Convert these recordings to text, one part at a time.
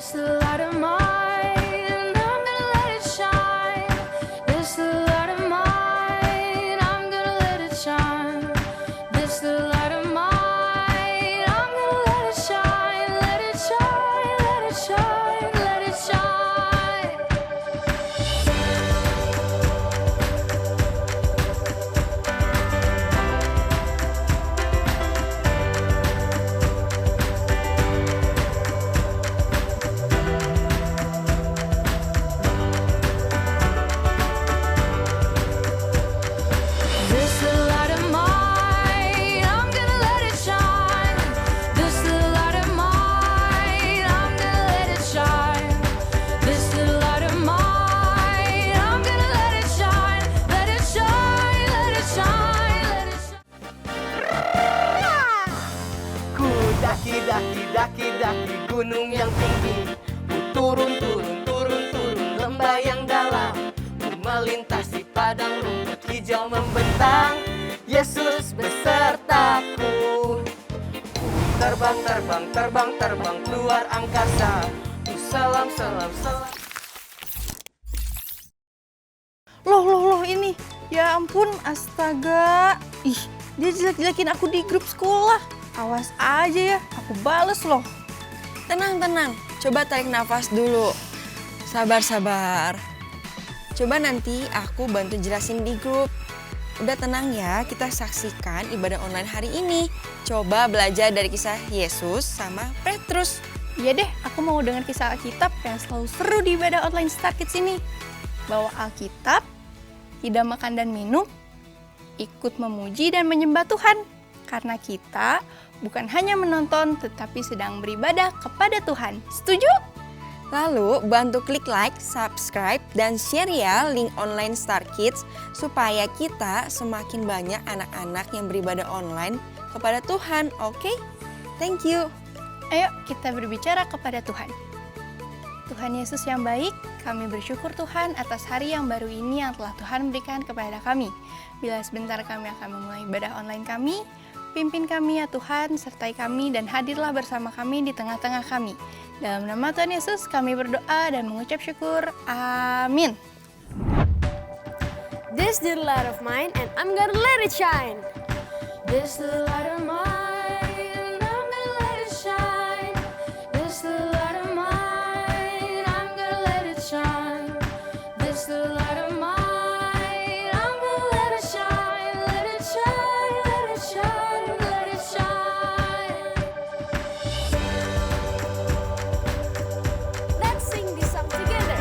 This the light of mine, I'm gonna let it shine. This the light of mine, I'm gonna let it shine. This the light of mine, I'm gonna let it shine. Let it shine, let it shine, let it shine. This the light of mine, I'm gonna let it shine. This the light of mine, I'm gonna let it shine. This the light of mine, I'm gonna let it shine. Let it shine, let it shine, let it shine. Ku daki gunung yang tinggi. Ku turun lembah yang dalam. Ku melintasi padang rumput hijau membentang. Yesus besertaku. Ku terbang keluar angkasa. Ku salam. Loh ini. Ya ampun, astaga. Ih, dia jelek-jelekin aku di grup sekolah. Awas aja ya, aku bales loh. Tenang. Coba tarik nafas dulu. Sabar. Coba nanti aku bantu jelasin di grup. Udah tenang ya, kita saksikan ibadah online hari ini. Coba belajar dari kisah Yesus sama Petrus. Iya deh, aku mau dengar kisah Alkitab yang selalu seru di ibadah online Star Kids ini. Bawa Alkitab, tidak makan dan minum, ikut memuji dan menyembah Tuhan. Karena kita bukan hanya menonton, tetapi sedang beribadah kepada Tuhan. Setuju? Lalu bantu klik like, subscribe, dan share ya link online Star Kids supaya kita semakin banyak anak-anak yang beribadah online kepada Tuhan, oke? Thank you. Ayo kita berbicara kepada Tuhan. Tuhan Yesus yang baik, kami bersyukur Tuhan atas hari yang baru ini yang telah Tuhan berikan kepada kami. Bila sebentar kami akan memulai ibadah online kami, pimpin kami ya Tuhan, sertai kami dan hadirlah bersama kami di tengah-tengah kami. Dalam nama Tuhan Yesus kami berdoa dan mengucap syukur. Amin. This the light of mine, and I'm gonna let it shine. This the light of mine, I'm gonna let it shine. This the light of mine, I'm gonna let it shine. This the light of mine, I'm gonna let it shine. Let it shine, let it shine, let it shine. Let's sing this song together.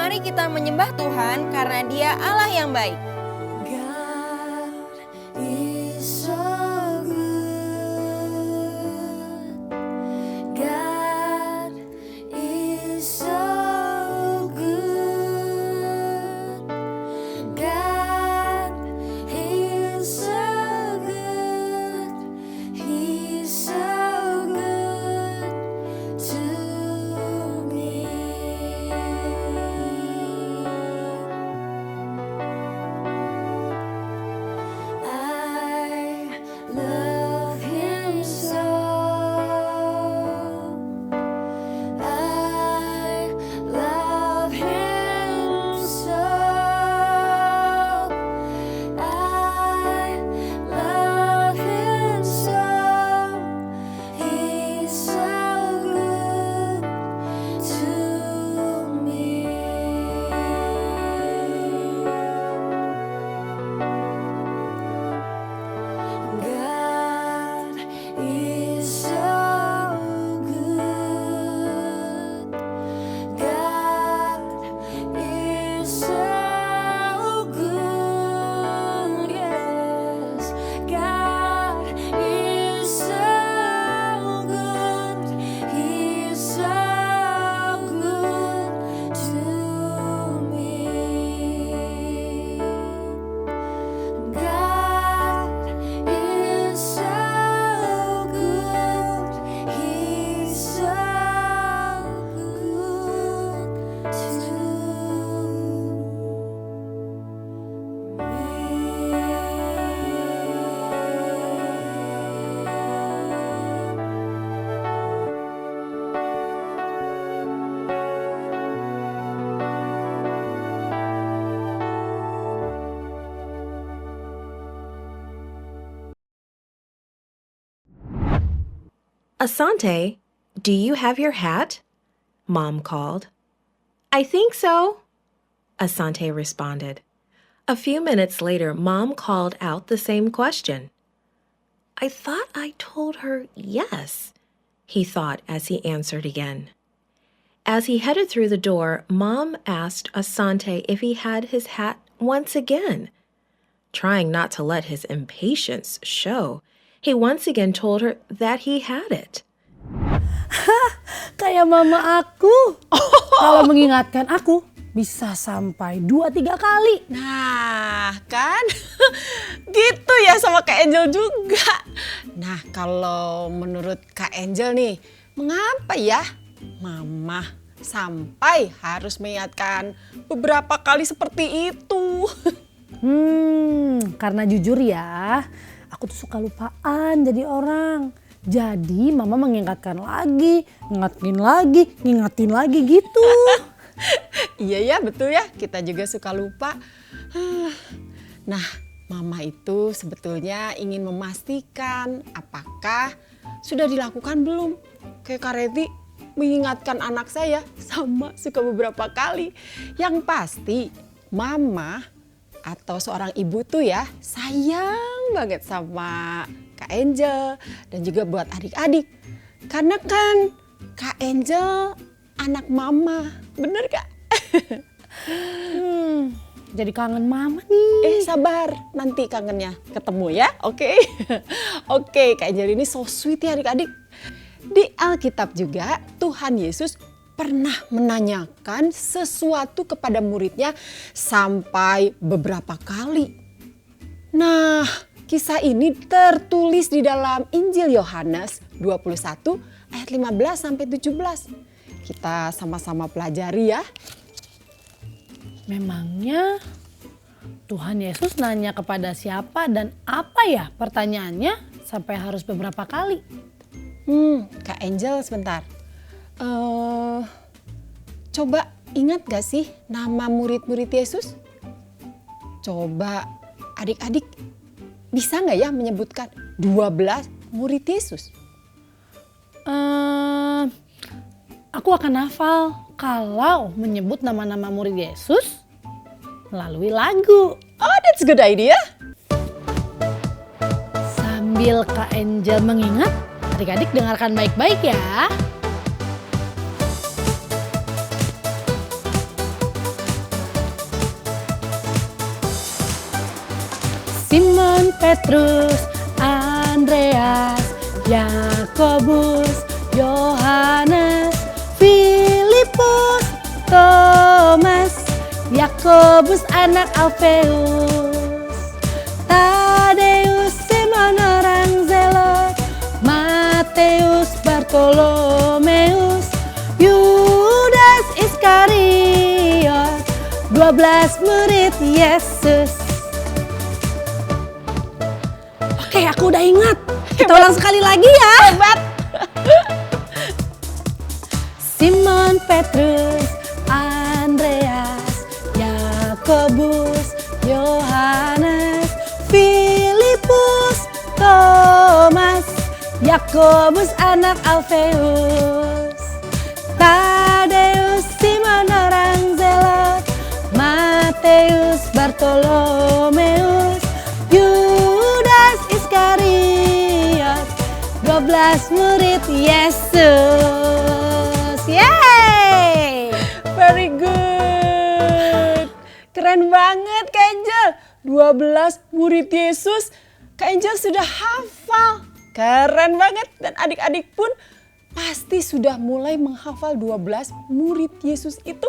Mari kita menyembah Tuhan karena Dia Allah yang baik. God is so good. God is so good. God is so good. He's so good to me. I love him so. I love him so. I love him so. He's so good to me. God is so good. God is so good. Yes, God is so good. He's so good to me. God is so good. He's so good to me. Asante, do you have your hat? Mom called. I think so, Asante responded. A few minutes later, Mom called out the same question. I thought I told her yes, he thought as he answered again. As he headed through the door, Mom asked Asante if he had his hat once again. Trying not to let his impatience show, he once again told her that he had it. Kayak mama aku. Kalau mengingatkan aku bisa sampai 2-3 kali. Nah kan gitu ya sama Kak Angel juga. Nah kalau menurut Kak Angel nih, mengapa ya Mama sampai harus mengingatkan beberapa kali seperti itu? Karena jujur ya, aku tuh suka lupaan jadi orang. Jadi mama mengingatkan lagi, ngingatin lagi gitu. Iya ya betul ya, kita juga suka lupa. Nah Mama itu sebetulnya ingin memastikan apakah sudah dilakukan belum. Kayak Kak Reti mengingatkan anak saya sama suka beberapa kali. Yang pasti Mama atau seorang ibu tuh ya sayang banget sama Kak Angel dan juga buat adik-adik. Karena kan Kak Angel anak Mama, bener Kak? Jadi kangen mama nih. Sabar, nanti kangennya ketemu ya, oke? Oke, Kak Angel ini so sweet ya adik-adik. Di Alkitab juga Tuhan Yesus pernah menanyakan sesuatu kepada muridnya sampai beberapa kali. Nah, kisah ini tertulis di dalam Injil Yohanes 21 ayat 15 sampai 17. Kita sama-sama pelajari ya. Memangnya Tuhan Yesus nanya kepada siapa dan apa ya pertanyaannya sampai harus beberapa kali? Kak Angel sebentar. Coba ingat gak sih nama murid-murid Yesus? Coba adik-adik bisa gak ya menyebutkan 12 murid Yesus? Aku akan hafal kalau menyebut nama-nama murid Yesus melalui lagu. Oh, that's a good idea. Sambil Kak Angel mengingat, adik-adik dengarkan baik-baik ya. Simon Petrus, Andreas, Yakobus, Yohanes, Filipus, Thomas, Yakobus anak Alfeus, Tadeus, Simon orang Zelot, Mateus, Bartolomeus, Yudas Iskariot, 12 murid Yesus. Oke, aku udah ingat. Kita ulang sekali lagi ya. Hebat. Simon Petrus, Andreas, Yakobus, Yohanes, Filipus, Thomas, Yakobus anak Alfeus, Tadeus, Simon orang Zelot, Mateus, Bartolomeus, Yudas Iskariot, 12 murid Yesus. Yeay! Very good. Keren banget Kak Angel. 12 murid Yesus Kak Angel sudah hafal. Keren banget. Dan adik-adik pun pasti sudah mulai menghafal 12 murid Yesus itu.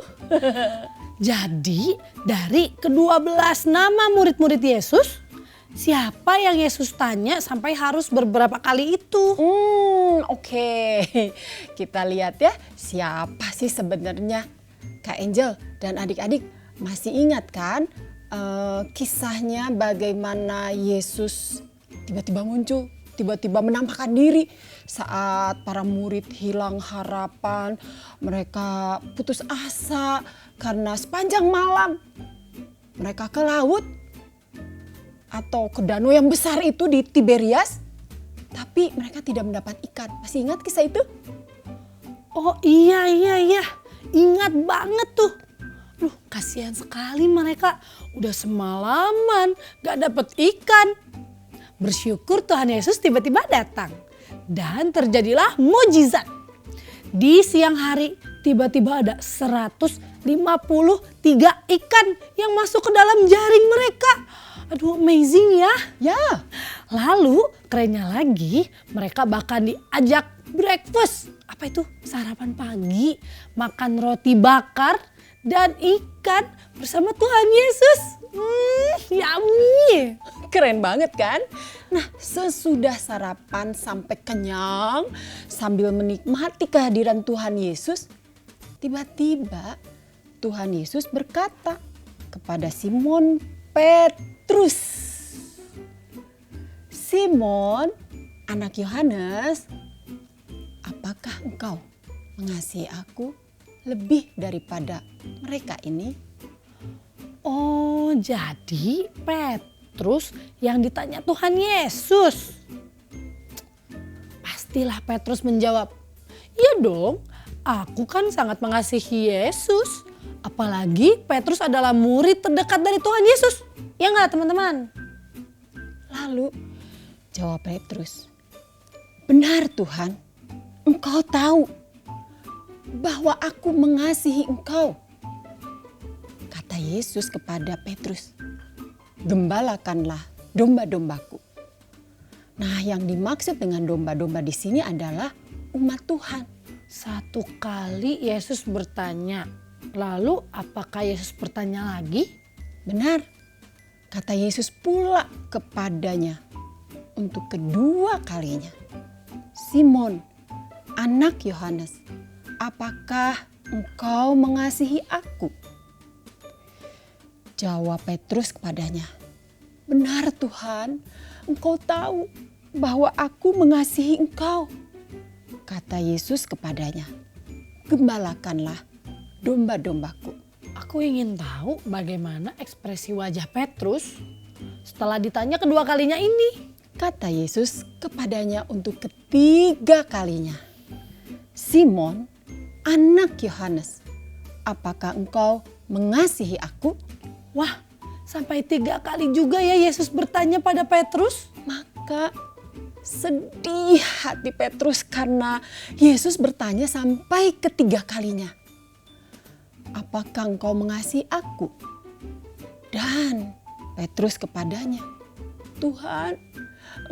Jadi dari ke-12 nama murid-murid Yesus, siapa yang Yesus tanya sampai harus beberapa kali itu? Oke. Kita lihat ya, siapa sih sebenarnya Kak Angel dan adik-adik masih ingat kan kisahnya bagaimana Yesus tiba-tiba muncul, tiba-tiba menampakkan diri saat para murid hilang harapan, mereka putus asa karena sepanjang malam mereka ke laut atau ke danau yang besar itu di Tiberias, tapi mereka tidak mendapat ikan. Masih ingat kisah itu? Oh iya, ingat banget tuh. Duh, kasihan sekali mereka udah semalaman gak dapet ikan. Bersyukur Tuhan Yesus tiba-tiba datang dan terjadilah mujizat. Di siang hari tiba-tiba ada 153 ikan yang masuk ke dalam jaring mereka. Aduh, amazing ya. Ya. Lalu kerennya lagi mereka bahkan diajak breakfast. Apa itu? Sarapan pagi, makan roti bakar dan ikan bersama Tuhan Yesus. Yummy. Keren banget kan? Nah, sesudah sarapan sampai kenyang sambil menikmati kehadiran Tuhan Yesus, tiba-tiba Tuhan Yesus berkata kepada Simon Petrus, "Simon, anak Yohanes, apakah engkau mengasihi aku lebih daripada mereka ini?" Oh, jadi Petrus yang ditanya Tuhan Yesus. Pastilah Petrus menjawab, "Iya dong, aku kan sangat mengasihi Yesus." Apalagi Petrus adalah murid terdekat dari Tuhan Yesus. Ya enggak teman-teman? Lalu jawab Petrus, "Benar Tuhan, Engkau tahu bahwa aku mengasihi Engkau." Kata Yesus kepada Petrus, "Gembalakanlah domba-dombaku." Nah, yang dimaksud dengan domba-domba di sini adalah umat Tuhan. Satu kali Yesus bertanya, lalu apakah Yesus bertanya lagi? Benar, kata Yesus pula kepadanya untuk kedua kalinya, "Simon, anak Yohanes, apakah engkau mengasihi aku?" Jawab Petrus kepadanya, "Benar Tuhan, Engkau tahu bahwa aku mengasihi Engkau." Kata Yesus kepadanya, "Gembalakanlah domba-dombaku." Aku ingin tahu bagaimana ekspresi wajah Petrus setelah ditanya kedua kalinya ini. Kata Yesus kepadanya untuk ketiga kalinya, "Simon, anak Yohanes, apakah engkau mengasihi aku?" Wah, sampai 3 kali juga ya Yesus bertanya pada Petrus. Maka sedih hati Petrus karena Yesus bertanya sampai ketiga kalinya, "Apakah engkau mengasihi aku?" Dan Petrus kepadanya, Tuhan,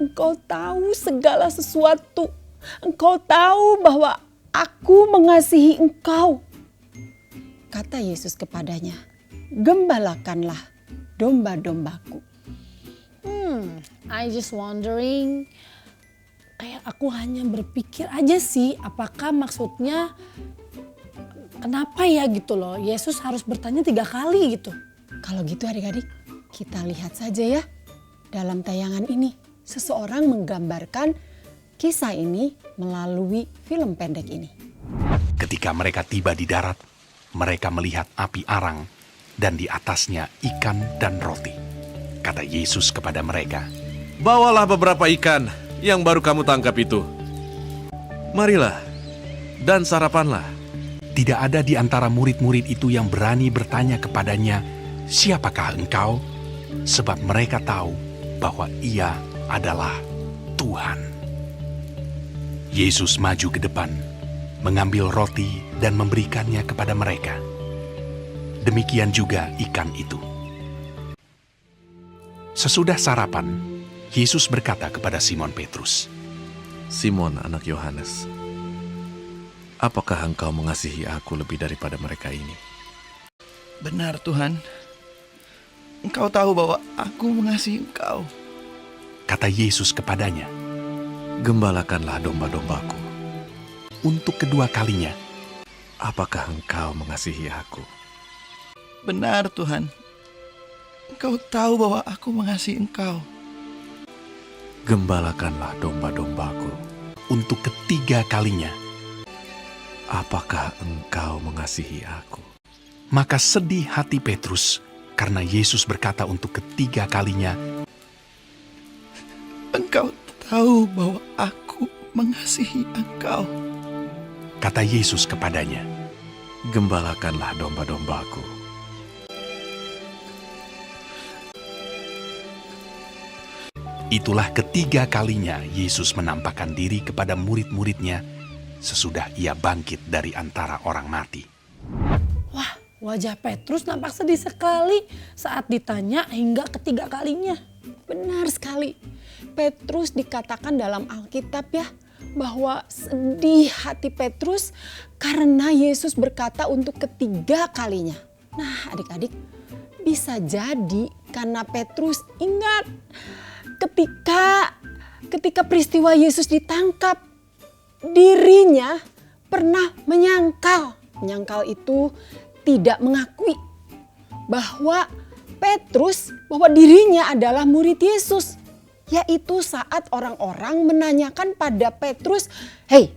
Engkau tahu segala sesuatu. Engkau tahu bahwa aku mengasihi Engkau. Kata Yesus kepadanya, gembalakanlah domba-dombaku. I just wondering, kayak aku hanya berpikir aja sih, apakah maksudnya kenapa ya gitu loh, Yesus harus bertanya 3 kali gitu. Kalau gitu adik-adik, kita lihat saja ya. Dalam tayangan ini, seseorang menggambarkan kisah ini melalui film pendek ini. Ketika mereka tiba di darat, mereka melihat api arang dan di atasnya ikan dan roti. Kata Yesus kepada mereka, Bawalah beberapa ikan yang baru kamu tangkap itu. Marilah dan sarapanlah. tidak ada di antara murid-murid itu yang berani bertanya kepadanya, "Siapakah engkau?" Sebab mereka tahu bahwa ia adalah Tuhan. Yesus maju ke depan, mengambil roti dan memberikannya kepada mereka. Demikian juga ikan itu. Sesudah sarapan, Yesus berkata kepada Simon Petrus, Simon anak Yohanes, apakah engkau mengasihi aku lebih daripada mereka ini? Benar Tuhan, Engkau tahu bahwa aku mengasihi Engkau. kata Yesus kepadanya. Gembalakanlah domba-dombaku. Untuk kedua kalinya, Apakah engkau mengasihi aku? Benar Tuhan, Engkau tahu bahwa aku mengasihi Engkau. Gembalakanlah domba-dombaku. untuk ketiga kalinya. Apakah engkau mengasihi aku? Maka sedih hati Petrus karena Yesus berkata untuk ketiga kalinya, Engkau tahu bahwa aku mengasihi Engkau. kata Yesus kepadanya. Gembalakanlah domba-dombaku. Itulah ketiga kalinya Yesus menampakkan diri kepada murid-muridnya sesudah ia bangkit dari antara orang mati. Wah, wajah Petrus nampak sedih sekali saat ditanya hingga ketiga kalinya. Benar sekali. Petrus dikatakan dalam Alkitab ya, bahwa sedih hati Petrus karena Yesus berkata untuk ketiga kalinya. Nah adik-adik, bisa jadi karena Petrus ingat ketika peristiwa Yesus ditangkap, dirinya pernah menyangkal. Menyangkal itu tidak mengakui bahwa bahwa dirinya adalah murid Yesus. Yaitu saat orang-orang menanyakan pada Petrus, "Hei,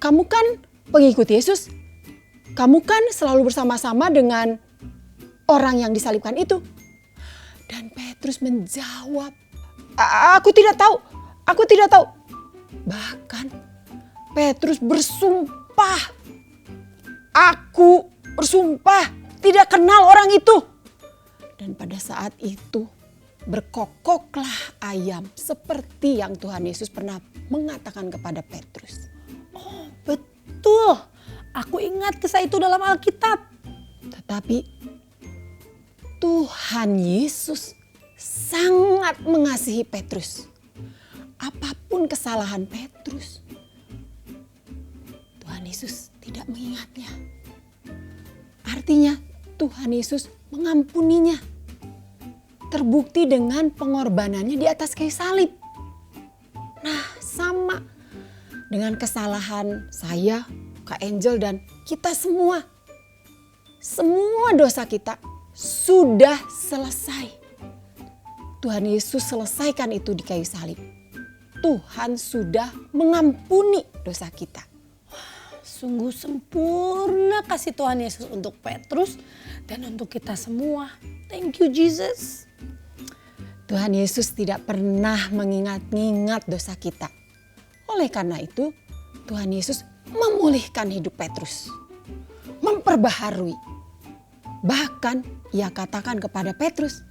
kamu kan pengikut Yesus? Kamu kan selalu bersama-sama dengan orang yang disalibkan itu?" Dan Petrus menjawab, Aku tidak tahu. Bahkan Petrus bersumpah, "Aku bersumpah tidak kenal orang itu." Dan pada saat itu berkokoklah ayam seperti yang Tuhan Yesus pernah mengatakan kepada Petrus. Oh betul, aku ingat kisah itu dalam Alkitab. Tetapi Tuhan Yesus sangat mengasihi Petrus. Apapun kesalahan Petrus, Tuhan Yesus tidak mengingatnya. Artinya Tuhan Yesus mengampuninya. Terbukti dengan pengorbanannya di atas kayu salib. Nah, sama dengan kesalahan saya, Kak Angel dan kita semua. Semua dosa kita sudah selesai. Tuhan Yesus selesaikan itu di kayu salib. Tuhan sudah mengampuni dosa kita. Sungguh sempurna kasih Tuhan Yesus untuk Petrus dan untuk kita semua. Thank you Jesus. Tuhan Yesus tidak pernah mengingat-ingat dosa kita. Oleh karena itu, Tuhan Yesus memulihkan hidup Petrus. Memperbaharui. Bahkan ia katakan kepada Petrus,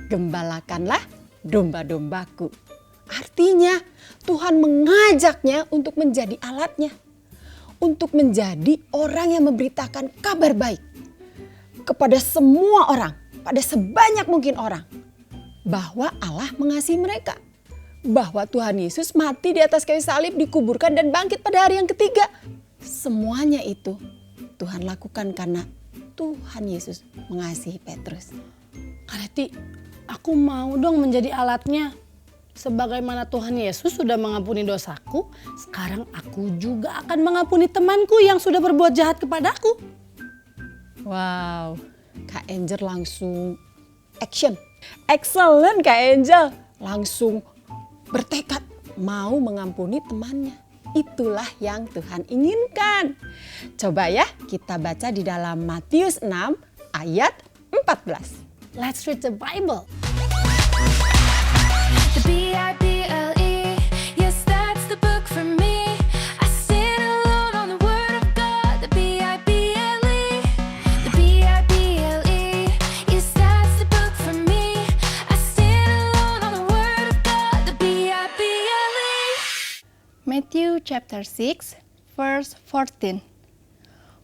"Gembalakanlah domba-dombaku." Artinya Tuhan mengajaknya untuk menjadi alatnya. Untuk menjadi orang yang memberitakan kabar baik. Kepada semua orang, pada sebanyak mungkin orang. bahwa Allah mengasihi mereka. Bahwa Tuhan Yesus mati di atas kayu salib, dikuburkan dan bangkit pada hari yang ketiga. Semuanya itu Tuhan lakukan karena Tuhan Yesus mengasihi Petrus. Kak Reti, aku mau dong menjadi alatnya. Sebagaimana Tuhan Yesus sudah mengampuni dosaku, sekarang aku juga akan mengampuni temanku yang sudah berbuat jahat kepadaku. Wow, Kak Angel langsung action. Excellent Kak Angel. Langsung bertekad mau mengampuni temannya. Itulah yang Tuhan inginkan. Coba ya kita baca di dalam Matius 6 ayat 14. Let's read the Bible. The Bible, yes, that's the book for me. I stand alone on the word of God. The Bible, the Bible, yes, that's the book for me. I stand alone on the word of God. The Bible. Matthew chapter 6, verse 14.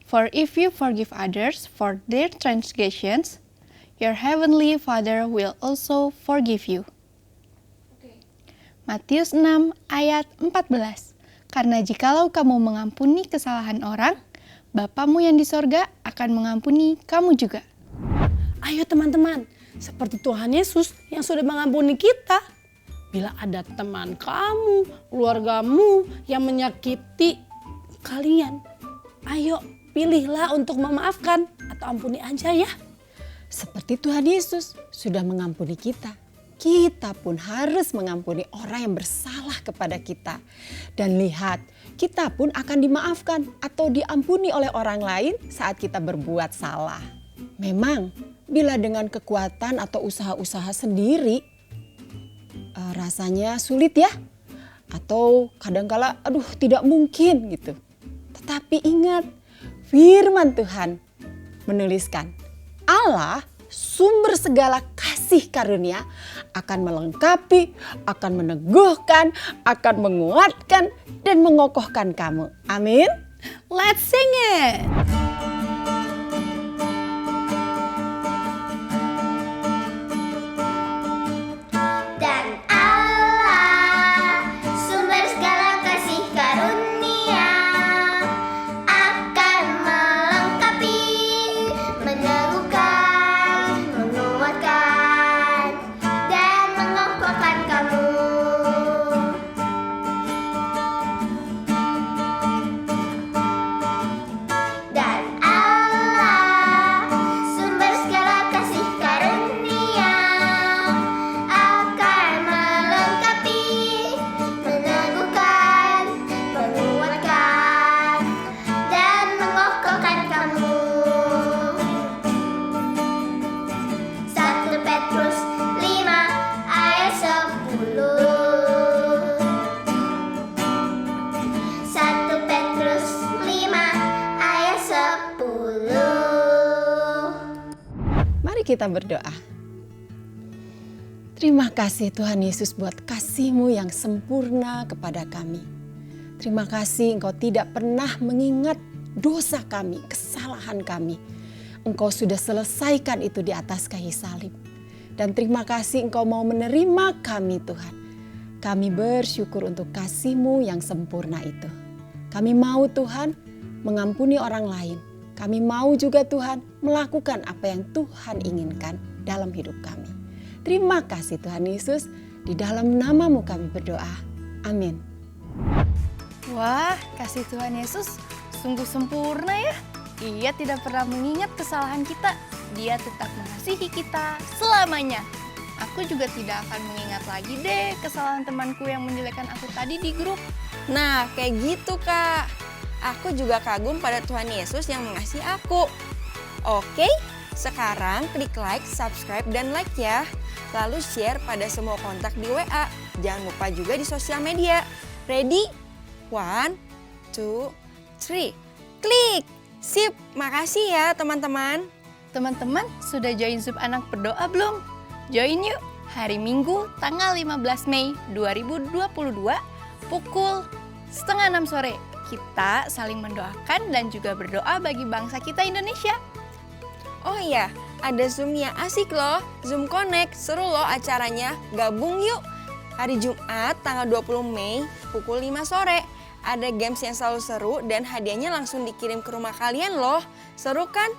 For if you forgive others for their transgressions, your heavenly Father will also forgive you. Matius 6 ayat 14. Karena jikalau kamu mengampuni kesalahan orang, Bapamu yang di sorga akan mengampuni kamu juga. Ayo teman-teman, seperti Tuhan Yesus yang sudah mengampuni kita. Bila ada teman kamu, keluargamu yang menyakiti kalian, ayo pilihlah untuk memaafkan atau ampuni aja ya. Seperti Tuhan Yesus sudah mengampuni kita. Kita pun harus mengampuni orang yang bersalah kepada kita. Dan lihat, kita pun akan dimaafkan atau diampuni oleh orang lain saat kita berbuat salah. Memang, bila dengan kekuatan atau usaha-usaha sendiri, rasanya sulit ya. Atau kadangkala, tidak mungkin gitu. Tetapi ingat, firman Tuhan menuliskan, Allah sumber segala kasih karunia akan melengkapi, akan meneguhkan, akan menguatkan, dan mengokohkan kamu. Amin. Let's sing it! Dan Allah, sumber segala kasih karunia, akan melengkapi, meneguhkan, menguatkan, dan mengokohkan kamu. Dan Allah, sumber segala kasih karunia, akan melengkapi, meneguhkan, menguatkan, dan mengokohkan kamu. 1 Petrus 5 ayat 10. 1 Petrus 5 ayat 10. Mari kita berdoa. Terima kasih Tuhan Yesus buat kasih-Mu yang sempurna kepada kami. Terima kasih Engkau tidak pernah mengingat dosa kami, kesalahan kami. Engkau sudah selesaikan itu di atas kayu salib. Dan terima kasih Engkau mau menerima kami Tuhan. Kami bersyukur untuk kasih-Mu yang sempurna itu. Kami mau Tuhan mengampuni orang lain. Kami mau juga Tuhan melakukan apa yang Tuhan inginkan dalam hidup kami. Terima kasih Tuhan Yesus, di dalam nama-Mu kami berdoa. Amin. Wah, kasih Tuhan Yesus sungguh sempurna ya. Ia tidak pernah mengingat kesalahan kita. Dia tetap mengasihi kita selamanya. Aku juga tidak akan mengingat lagi deh kesalahan temanku yang menjelekkan aku tadi di grup. Nah, kayak gitu Kak. Aku juga kagum pada Tuhan Yesus yang mengasihi aku. Oke, sekarang klik like, subscribe, dan like ya. Lalu share pada semua kontak di WA. Jangan lupa juga di sosial media. Ready? 1, 2, 3. Klik! Sip, makasih ya teman-teman. Teman-teman sudah join Zoom Anak Berdoa belum? Join yuk hari Minggu tanggal 15 Mei 2022 pukul 5:30 sore. Kita saling mendoakan dan juga berdoa bagi bangsa kita Indonesia. Oh iya, Ada Zoom-nya asik loh, Zoom Connect, seru loh acaranya, gabung yuk. Hari Jumat tanggal 20 Mei pukul 5 sore. Ada games yang selalu seru dan hadiahnya langsung dikirim ke rumah kalian loh. Seru kan?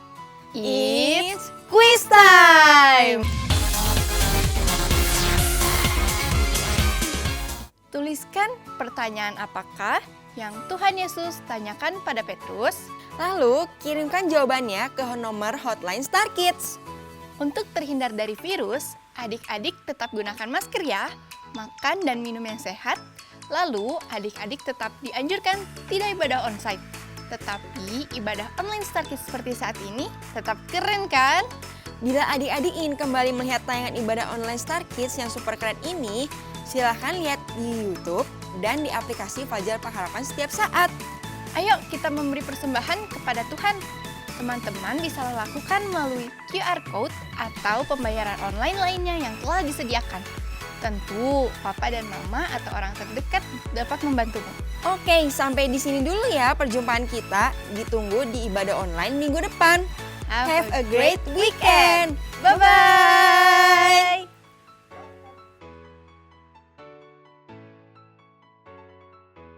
It's quiz time! Tuliskan pertanyaan apakah yang Tuhan Yesus tanyakan pada Petrus. Lalu kirimkan jawabannya ke nomor hotline Star Kids. Untuk terhindar dari virus, adik-adik tetap gunakan masker ya, makan dan minum yang sehat. Lalu adik-adik tetap dianjurkan tidak ibadah onsite. Tetapi ibadah online Star Kids seperti saat ini tetap keren kan? Bila adik-adik ingin kembali melihat tayangan ibadah online Star Kids yang super keren ini, silahkan lihat di YouTube dan di aplikasi Fajar Pengharapan setiap saat. Ayo kita memberi persembahan kepada Tuhan. Teman-teman bisa lakukan melalui QR Code atau pembayaran online lainnya yang telah disediakan. Tentu, Papa dan Mama atau orang terdekat dapat membantumu. Oke, sampai di sini dulu ya perjumpaan kita. Ditunggu di ibadah online minggu depan. Have Have a great weekend!